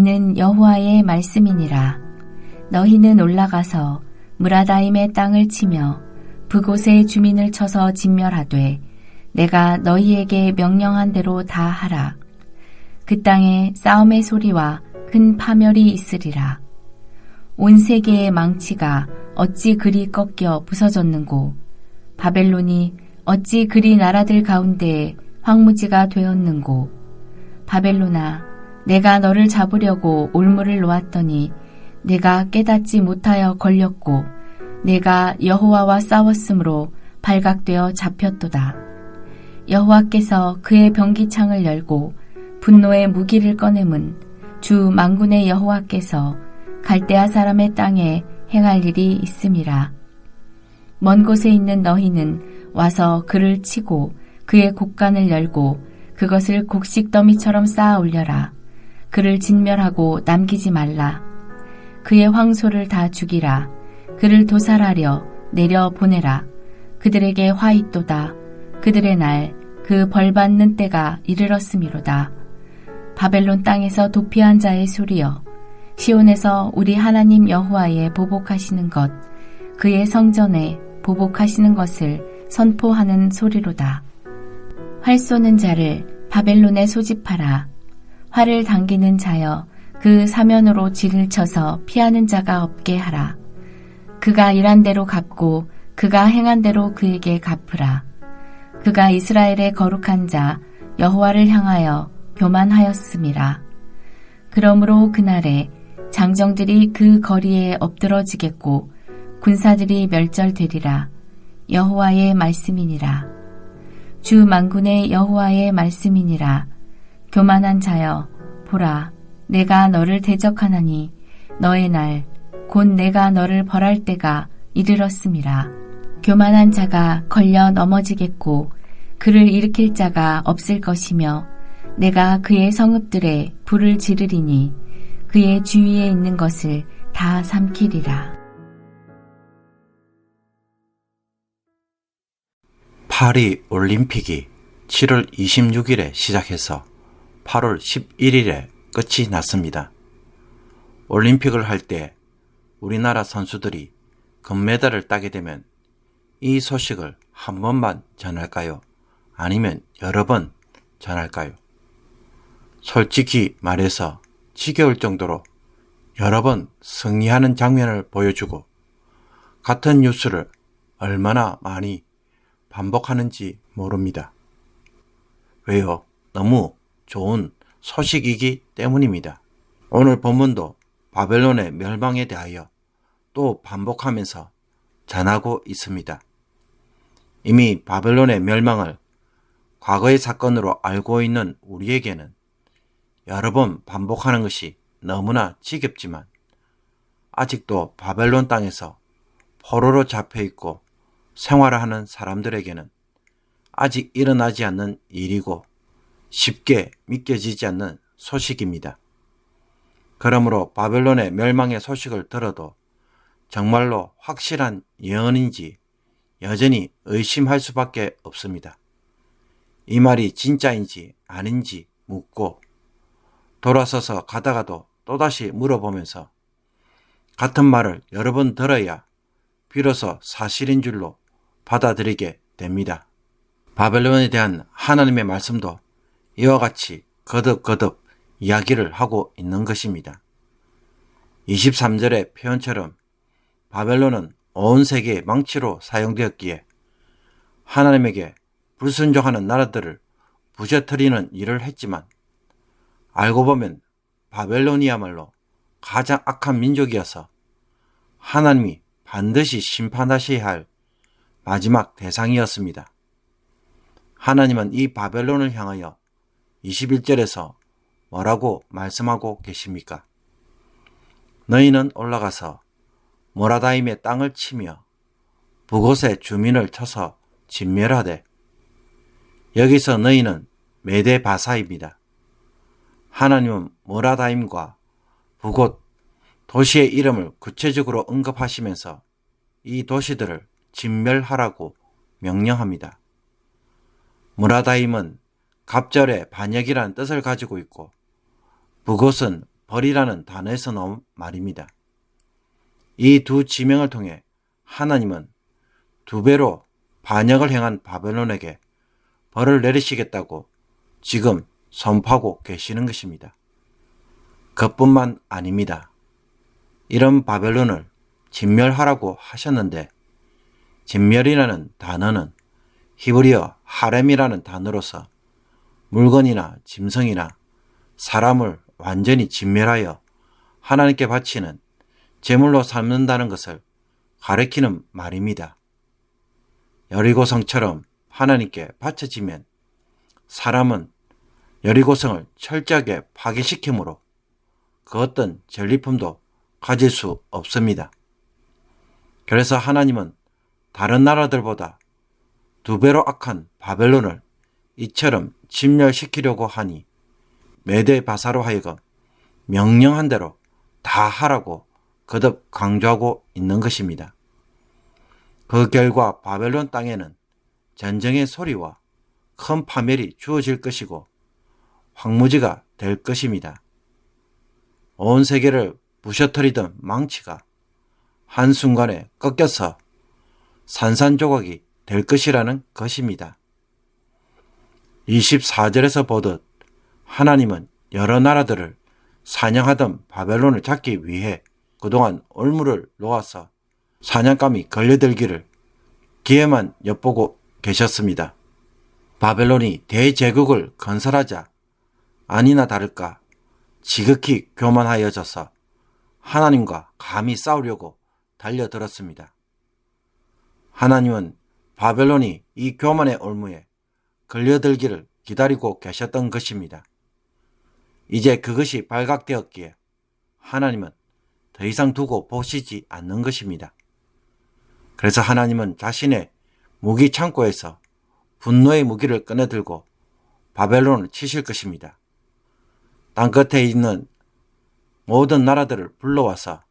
이는 여호와의 말씀이니라. 너희는 올라가서 무라다임의 땅을 치며 그곳의 주민을 쳐서 진멸하되 내가 너희에게 명령한 대로 다 하라. 그 땅에 싸움의 소리와 큰 파멸이 있으리라. 온 세계의 망치가 어찌 그리 꺾여 부서졌는고 바벨론이 어찌 그리 나라들 가운데에 황무지가 되었는고 바벨론아, 내가 너를 잡으려고 올무를 놓았더니 내가 깨닫지 못하여 걸렸고 내가 여호와와 싸웠으므로 발각되어 잡혔도다. 여호와께서 그의 병기창을 열고 분노의 무기를 꺼내문 주 만군의 여호와께서 갈대아 사람의 땅에 행할 일이 있음이라. 먼 곳에 있는 너희는 와서 그를 치고 그의 곡간을 열고 그것을 곡식 더미처럼 쌓아 올려라. 그를 진멸하고 남기지 말라. 그의 황소를 다 죽이라. 그를 도살하려 내려 보내라. 그들에게 화 있도다. 그들의 날 그 벌받는 때가 이르렀음이로다. 바벨론 땅에서 도피한 자의 소리여, 시온에서 우리 하나님 여호와의 보복하시는 것, 그의 성전에 보복하시는 것을 선포하는 소리로다. 활 쏘는 자를 바벨론에 소집하라. 활을 당기는 자여, 그 사면으로 질을 쳐서 피하는 자가 없게 하라. 그가 일한 대로 갚고 그가 행한 대로 그에게 갚으라. 그가 이스라엘의 거룩한 자 여호와를 향하여 교만하였음이라. 그러므로 그날에 장정들이 그 거리에 엎드러지겠고 군사들이 멸절되리라. 여호와의 말씀이니라. 주 만군의 여호와의 말씀이니라. 교만한 자여, 보라, 내가 너를 대적하나니 너의 날 곧 내가 너를 벌할 때가 이르렀음이라. 교만한 자가 걸려 넘어지겠고 그를 일으킬 자가 없을 것이며 내가 그의 성읍들에 불을 지르리니 그의 주위에 있는 것을 다 삼키리라. 파리 올림픽이 7월 26일에 시작해서 8월 11일에 끝이 났습니다. 올림픽을 할 때 우리나라 선수들이 금메달을 따게 되면 이 소식을 한 번만 전할까요? 아니면 여러 번 전할까요? 솔직히 말해서 지겨울 정도로 여러 번 승리하는 장면을 보여주고 같은 뉴스를 얼마나 많이 반복하는지 모릅니다. 왜요? 너무 좋은 소식이기 때문입니다. 오늘 본문도 바벨론의 멸망에 대하여 또 반복하면서 전하고 있습니다. 이미 바벨론의 멸망을 과거의 사건으로 알고 있는 우리에게는 여러 번 반복하는 것이 너무나 지겹지만 아직도 바벨론 땅에서 포로로 잡혀있고 생활하는 사람들에게는 아직 일어나지 않는 일이고 쉽게 믿겨지지 않는 소식입니다. 그러므로 바벨론의 멸망의 소식을 들어도 정말로 확실한 예언인지 여전히 의심할 수밖에 없습니다. 이 말이 진짜인지 아닌지 묻고 돌아서서 가다가도 또다시 물어보면서 같은 말을 여러 번 들어야 비로소 사실인 줄로 받아들이게 됩니다. 바벨론에 대한 하나님의 말씀도 이와 같이 거듭거듭 이야기를 하고 있는 것입니다. 23절의 표현처럼 바벨론은 온 세계의 망치로 사용되었기에 하나님에게 불순종하는 나라들을 부셔뜨리는 일을 했지만 알고 보면 바벨론이야말로 가장 악한 민족이어서 하나님이 반드시 심판하셔야 할 마지막 대상이었습니다. 하나님은 이 바벨론을 향하여 21절에서 뭐라고 말씀하고 계십니까? 너희는 올라가서 모라다임의 땅을 치며 그곳의 주민을 쳐서 진멸하되. 여기서 너희는 메데바사입니다. 하나님은 모라다임과 그곳 도시의 이름을 구체적으로 언급하시면서 이 도시들을 진멸하라고 명령합니다. 모라다임은 갑절의 반역이라는 뜻을 가지고 있고 그곳은 벌이라는 단어에서 나온 말입니다. 이 두 지명을 통해 하나님은 두 배로 반역을 행한 바벨론에게 벌을 내리시겠다고 지금 선포하고 계시는 것입니다. 그뿐만 아닙니다. 이런 바벨론을 진멸하라고 하셨는데 진멸이라는 단어는 히브리어 하렘이라는 단어로서 물건이나 짐승이나 사람을 완전히 진멸하여 하나님께 바치는 제물로 삼는다는 것을 가리키는 말입니다. 여리고성처럼 하나님께 바쳐지면 사람은 여리고성을 철저하게 파괴시키므로 그 어떤 전리품도 가질 수 없습니다. 그래서 하나님은 다른 나라들보다 두 배로 악한 바벨론을 이처럼 진멸시키려고 하니 메대 바사로 하여금 명령한 대로 다 하라고 거듭 강조하고 있는 것입니다. 그 결과 바벨론 땅에는 전쟁의 소리와 큰 파멸이 주어질 것이고 황무지가 될 것입니다. 온 세계를 부셔뜨리던 망치가 한순간에 꺾여서 산산조각이 될 것이라는 것입니다. 24절에서 보듯 하나님은 여러 나라들을 사냥하던 바벨론을 잡기 위해 그동안 올무를 놓아서 사냥감이 걸려들기를 기회만 엿보고 계셨습니다. 바벨론이 대제국을 건설하자 아니나 다를까 지극히 교만하여져서 하나님과 감히 싸우려고 달려들었습니다. 하나님은 바벨론이 이 교만의 올무에 걸려들기를 기다리고 계셨던 것입니다. 이제 그것이 발각되었기에 하나님은 더 이상 두고 보시지 않는 것입니다. 그래서 하나님은 자신의 무기 창고에서 분노의 무기를 꺼내들고 바벨론을 치실 것입니다. 땅끝에 있는 모든 나라들을 불러와서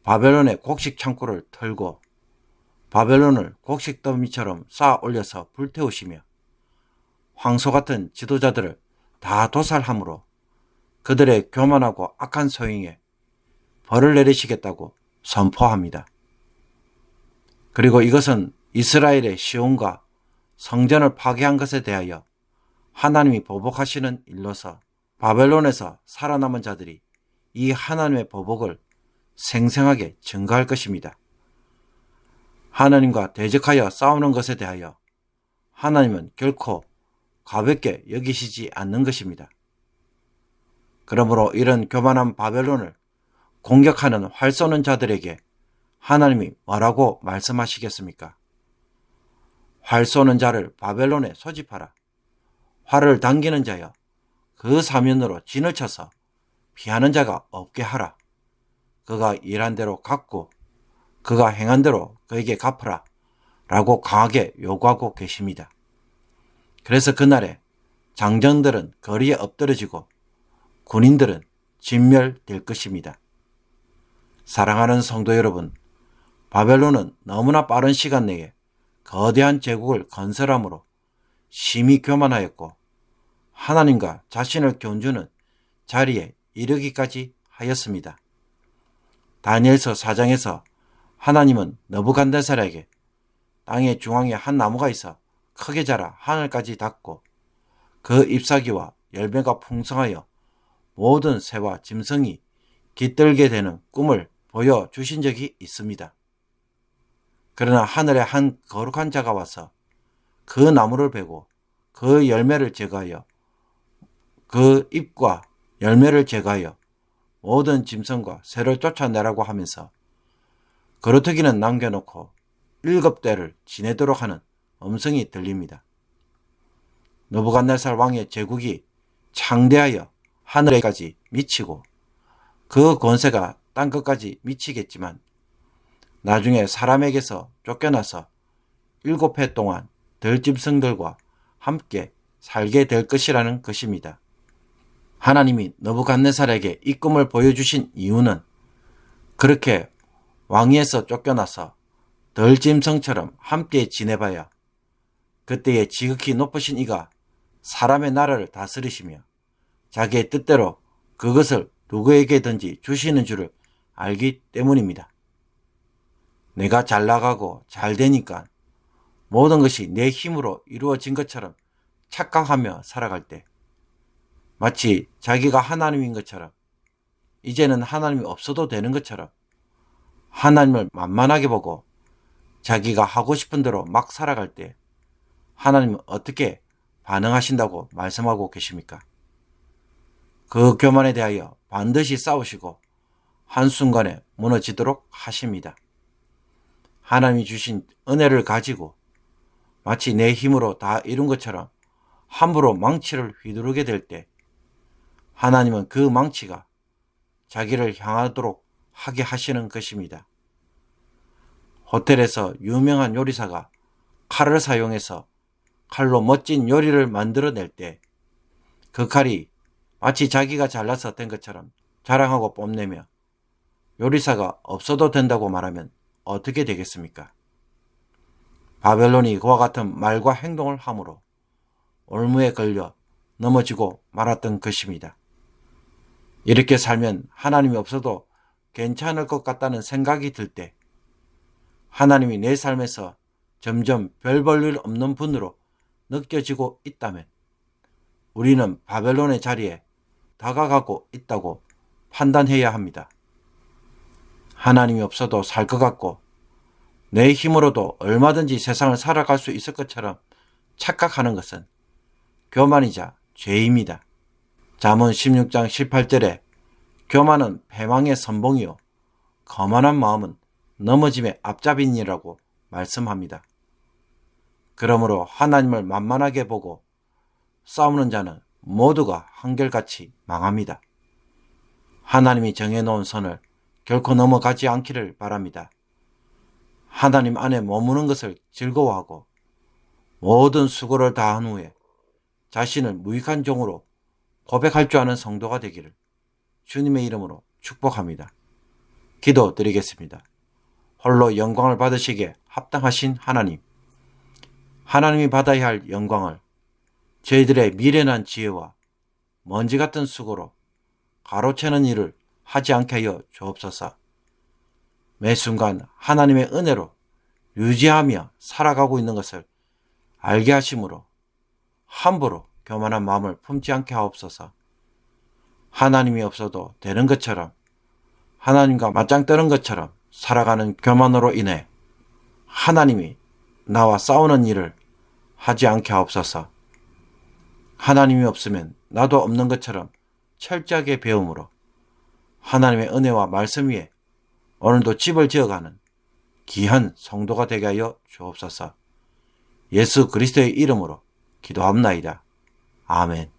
바벨론의 곡식 창고를 털고 바벨론을 곡식 더미처럼 쌓아 올려서 불태우시며 황소 같은 지도자들을 다 도살함으로 그들의 교만하고 악한 소행에 벌을 내리시겠다고 선포합니다. 그리고 이것은 이스라엘의 시온과 성전을 파괴한 것에 대하여 하나님이 보복하시는 일로서 바벨론에서 살아남은 자들이 이 하나님의 보복을 생생하게 증거할 것입니다. 하나님과 대적하여 싸우는 것에 대하여 하나님은 결코 가볍게 여기시지 않는 것입니다. 그러므로 이런 교만한 바벨론을 공격하는 활 쏘는 자들에게 하나님이 뭐라고 말씀하시겠습니까? 활 쏘는 자를 바벨론에 소집하라. 활을 당기는 자여 그 사면으로 진을 쳐서 피하는 자가 없게 하라. 그가 일한 대로 갚고 그가 행한 대로 그에게 갚으라 라고 강하게 요구하고 계십니다. 그래서 그날에 장정들은 거리에 엎드러지고 군인들은 진멸될 것입니다. 사랑하는 성도 여러분, 바벨론은 너무나 빠른 시간 내에 거대한 제국을 건설함으로 심히 교만하였고 하나님과 자신을 견주는 자리에 이르기까지 하였습니다. 다니엘서 4장에서 하나님은 느부갓네살에게 땅의 중앙에 한 나무가 있어 크게 자라 하늘까지 닿고 그 잎사귀와 열매가 풍성하여 모든 새와 짐승이 깃들게 되는 꿈을 보여주신 적이 있습니다. 그러나 하늘에 한 거룩한 자가 와서 그 나무를 베고 그 열매를 제거하여 그 잎과 열매를 제거하여 모든 짐승과 새를 쫓아내라고 하면서 거루터기는 남겨놓고 7대를 지내도록 하는 음성이 들립니다. 느부갓네살 왕의 제국이 창대하여 하늘에까지 미치고 그 권세가 땅끝까지 미치겠지만 나중에 사람에게서 쫓겨나서 7해 동안 들짐승들과 함께 살게 될 것이라는 것입니다. 하나님이 느부갓네살에게 이 꿈을 보여주신 이유는 그렇게 왕위에서 쫓겨나서 들짐승처럼 함께 지내봐야 그때에 지극히 높으신 이가 사람의 나라를 다스리시며 자기의 뜻대로 그것을 누구에게든지 주시는 줄을 알기 때문입니다. 내가 잘 나가고 잘 되니까 모든 것이 내 힘으로 이루어진 것처럼 착각하며 살아갈 때 마치 자기가 하나님인 것처럼 이제는 하나님이 없어도 되는 것처럼 하나님을 만만하게 보고 자기가 하고 싶은 대로 막 살아갈 때 하나님은 어떻게 반응하신다고 말씀하고 계십니까? 그 교만에 대하여 반드시 싸우시고 한순간에 무너지도록 하십니다. 하나님이 주신 은혜를 가지고 마치 내 힘으로 다 이룬 것처럼 함부로 망치를 휘두르게 될 때 하나님은 그 망치가 자기를 향하도록 하게 하시는 것입니다. 호텔에서 유명한 요리사가 칼을 사용해서 칼로 멋진 요리를 만들어낼 때 그 칼이 마치 자기가 잘나서 된 것처럼 자랑하고 뽐내며 요리사가 없어도 된다고 말하면 어떻게 되겠습니까? 바벨론이 그와 같은 말과 행동을 함으로 올무에 걸려 넘어지고 말았던 것입니다. 이렇게 살면 하나님이 없어도 괜찮을 것 같다는 생각이 들 때 하나님이 내 삶에서 점점 별 볼 일 없는 분으로 느껴지고 있다면 우리는 바벨론의 자리에 다가가고 있다고 판단해야 합니다. 하나님이 없어도 살 것 같고 내 힘으로도 얼마든지 세상을 살아갈 수 있을 것처럼 착각하는 것은 교만이자 죄입니다. 잠언 16장 18절에 교만은 패망의 선봉이요 거만한 마음은 넘어짐의 앞잡이니라고 말씀합니다. 그러므로 하나님을 만만하게 보고 싸우는 자는 모두가 한결같이 망합니다. 하나님이 정해놓은 선을 결코 넘어가지 않기를 바랍니다. 하나님 안에 머무는 것을 즐거워하고 모든 수고를 다한 후에 자신을 무익한 종으로 고백할 줄 아는 성도가 되기를 주님의 이름으로 축복합니다. 기도드리겠습니다. 홀로 영광을 받으시기에 합당하신 하나님, 하나님이 받아야 할 영광을 저희들의 미련한 지혜와 먼지 같은 수고로 가로채는 일을 하지 않게 하여 주옵소서. 매 순간 하나님의 은혜로 유지하며 살아가고 있는 것을 알게 하심으로 함부로 교만한 마음을 품지 않게 하옵소서. 하나님이 없어도 되는 것처럼 하나님과 맞짱 뜨는 것처럼 살아가는 교만으로 인해 하나님이 나와 싸우는 일을 하지 않게 하옵소서. 하나님이 없으면 나도 없는 것처럼 철저하게 배움으로 하나님의 은혜와 말씀 위에 오늘도 집을 지어가는 귀한 성도가 되게 하여 주옵소서. 예수 그리스도의 이름으로 기도합나이다. 아멘.